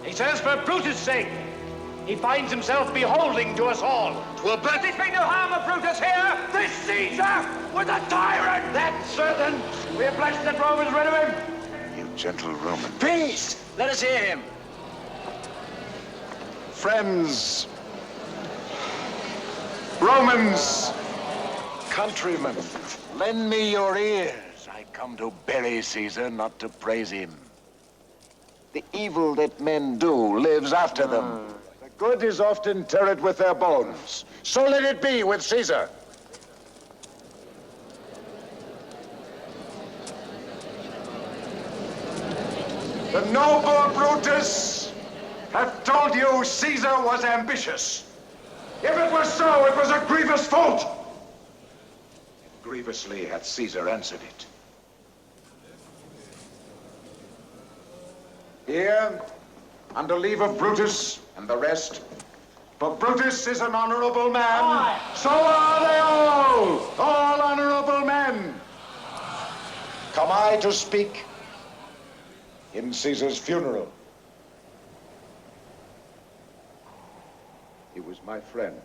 He says for Brutus' sake, he finds himself beholding to us all. 'Twill Brutus be no harm of Brutus here. This Caesar was a tyrant. That's certain. We are blessed that Rome is rid of him. You gentle Roman. Peace! Let us hear him. Friends, Romans, countrymen, lend me your ears. I come to bury Caesar, not to praise him. The evil that men do lives after them. The good is often interred with their bones. So let it be with Caesar. The noble Brutus hath told you Caesar was ambitious. If it was so, it was a grievous fault. And grievously hath Caesar answered it. Here, under leave of Brutus and the rest, for Brutus is an honorable man. Aye. So are they all honorable men. Come I to speak in Caesar's funeral. He was my friend,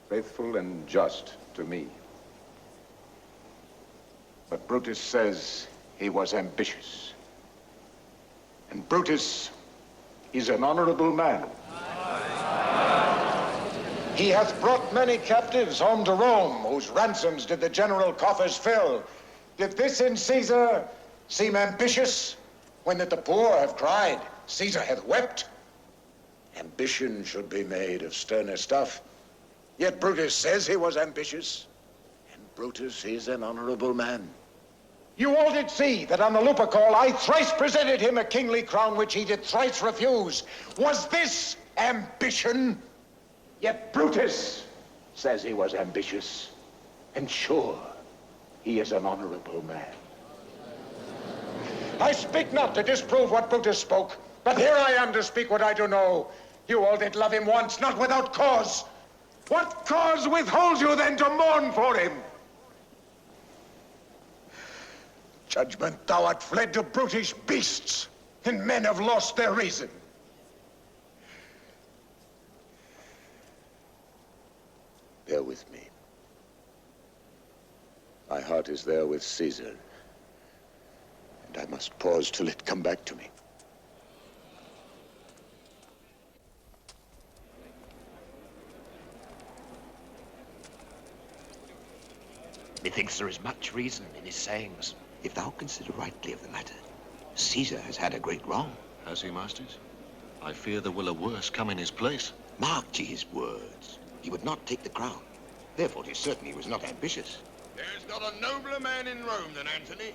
faithful and just to me. But Brutus says he was ambitious. And Brutus is an honorable man. He hath brought many captives home to Rome, whose ransoms did the general coffers fill. Did this in Caesar seem ambitious, when that the poor have cried, Caesar hath wept? Ambition should be made of sterner stuff. Yet Brutus says he was ambitious, and Brutus is an honorable man. You all did see that on the Lupercal I thrice presented him a kingly crown which he did thrice refuse. Was this ambition? Yet Brutus says he was ambitious, and sure, he is an honorable man. I speak not to disprove what Brutus spoke, but here I am to speak what I do know. You all did love him once, not without cause. What cause withholds you then to mourn for him? Judgment, thou art fled to brutish beasts, and men have lost their reason. Bear with me. My heart is there with Caesar, and I must pause till it come back to me. Methinks there is much reason in his sayings. If thou consider rightly of the matter, Caesar has had a great wrong. Has he, masters? I fear there will a worse come in his place. Mark ye his words. He would not take the crown. Therefore, 'tis certain he was not ambitious. There's not a nobler man in Rome than Antony.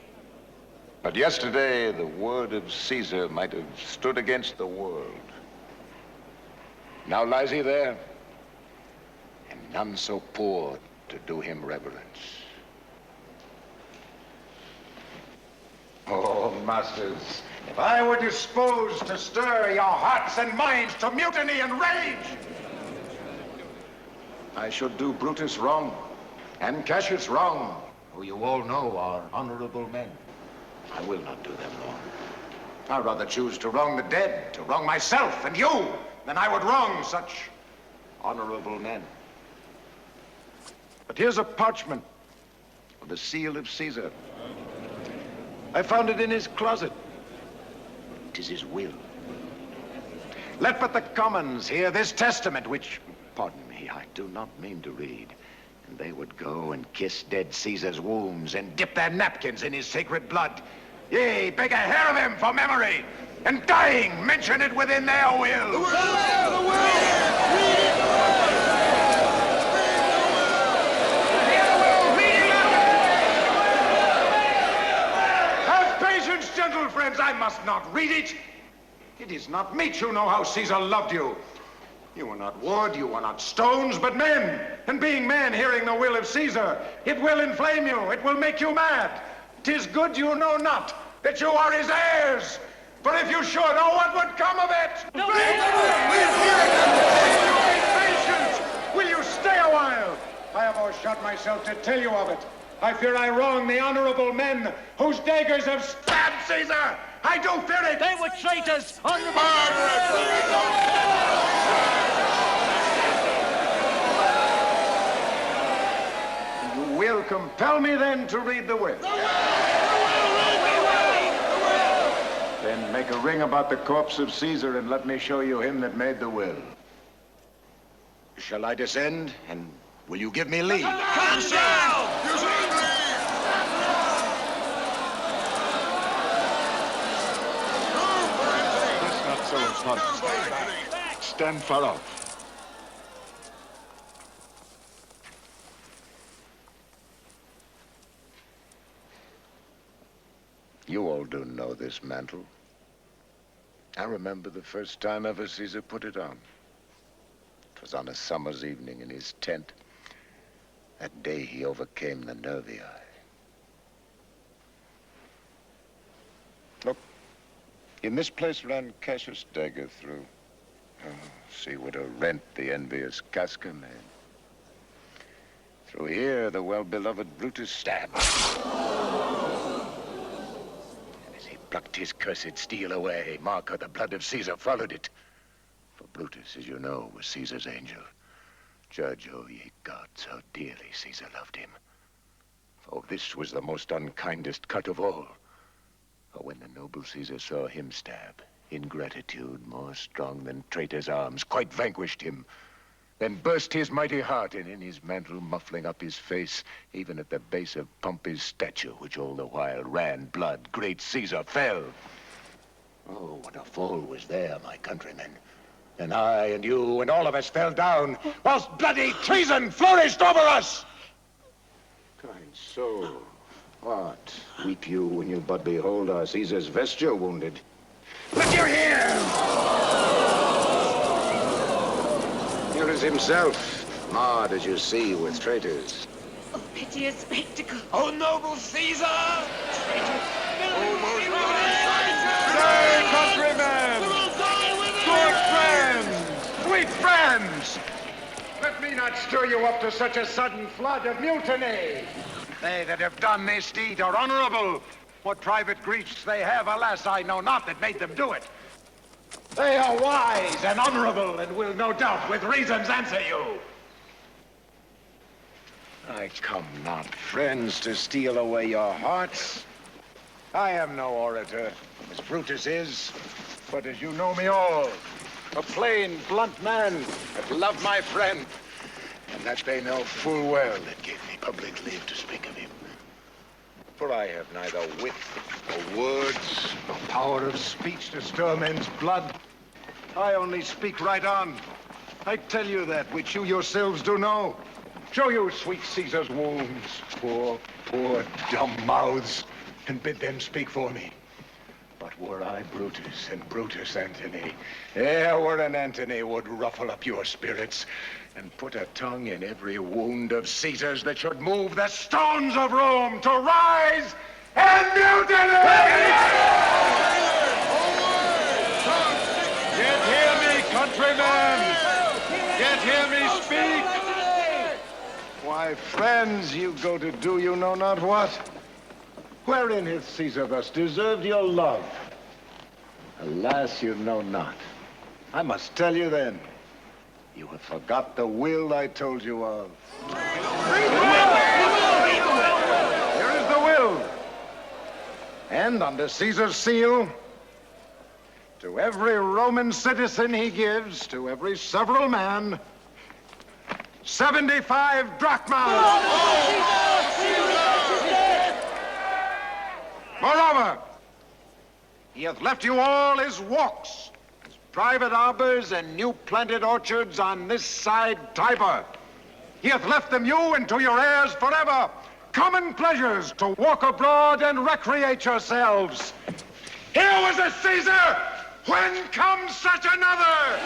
But yesterday, the word of Caesar might have stood against the world. Now lies he there, and none so poor to do him reverence. Oh, masters, if I were disposed to stir your hearts and minds to mutiny and rage, I should do Brutus wrong, and Cassius wrong, who you all know are honorable men. I will not do them wrong. I'd rather choose to wrong the dead, to wrong myself and you, than I would wrong such honorable men. But here's a parchment with the seal of Caesar. I found it in his closet. 'Tis his will. Let but the commons hear this testament, which, pardon me, I do not mean to read. And they would go and kiss dead Caesar's wounds and dip their napkins in his sacred blood. Yea, beg a hair of him for memory, and dying mention it within their will. The Have patience, gentle friends, I must not read it. It is not meet you know how Caesar loved you. You are not wood, you are not stones, but men. And being men, hearing the will of Caesar, it will inflame you, it will make you mad. 'Tis good you know not that you are his heirs. For if you should, oh, what would come of it? No, patience! Will you stay a while? I have overshot myself to tell you of it. I fear I wrong the honorable men whose daggers have stabbed Caesar I do fear it! They were traitors! You will compel me then to read the will. Then make a ring about the corpse of Caesar and let me show you him that made the will. Shall I descend, and will you give me leave? Come down! That's not so important. Stand far off. You all do know this mantle. I remember the first time ever Caesar put it on. It was on a summer's evening in his tent. That day he overcame the nervii. Look, in this place ran Cassius' dagger through. Oh, see what a rent the envious Casca made. Through here, the well-beloved Brutus stabbed. And as he plucked his cursed steel away, mark of the blood of Caesar followed it. For Brutus, as you know, was Caesar's angel. Judge, O ye gods, how dearly Caesar loved him. For this was the most unkindest cut of all. For when the noble Caesar saw him stab, ingratitude, more strong than traitor's arms, quite vanquished him. Then burst his mighty heart, and in his mantle muffling up his face, even at the base of Pompey's statue, which all the while ran blood, great Caesar fell. Oh, what a fall was there, my countrymen. And I and you and all of us fell down, whilst bloody treason flourished over us. Kind soul, what? Weep you when you but behold our Caesar's vesture wounded? Look you here! Here is himself, marred as you see with traitors. Oh, piteous spectacle. Oh, noble Caesar! Say, countrymen! Good friends! Sweet friends! Let me not stir you up to such a sudden flood of mutiny. They that have done this deed are honorable. What private griefs they have, alas, I know not that made them do it. They are wise and honorable and will no doubt with reasons answer you. I come not, friends, to steal away your hearts. I am no orator, as Brutus is, but as you know me all, a plain, blunt man that love my friend, and that they know full well that gave me public leave to speak of him. For I have neither wit, nor words, nor power of speech to stir men's blood. I only speak right on. I tell you that which you yourselves do know. Show you sweet Caesar's wounds, poor, dumb mouths, and bid them speak for me. But were I Brutus, and Brutus Antony, ere were an Antony would ruffle up your spirits and put a tongue in every wound of Caesar's that should move the stones of Rome to rise and mutiny! Yet hear me, countrymen! Yet hear me speak! Why, friends, you go to do you know not what? Wherein hath Caesar thus deserved your love? Alas, you know not. I must tell you then. You have forgot the will I told you of. Here is the will. And under Caesar's seal, to every Roman citizen he gives, to every several man, 75 drachmas. Moreover, he hath left you all his walks, his private arbors and new planted orchards on this side Tiber. He hath left them you and to your heirs forever, common pleasures to walk abroad and recreate yourselves. Here was a Caesar, when comes such another?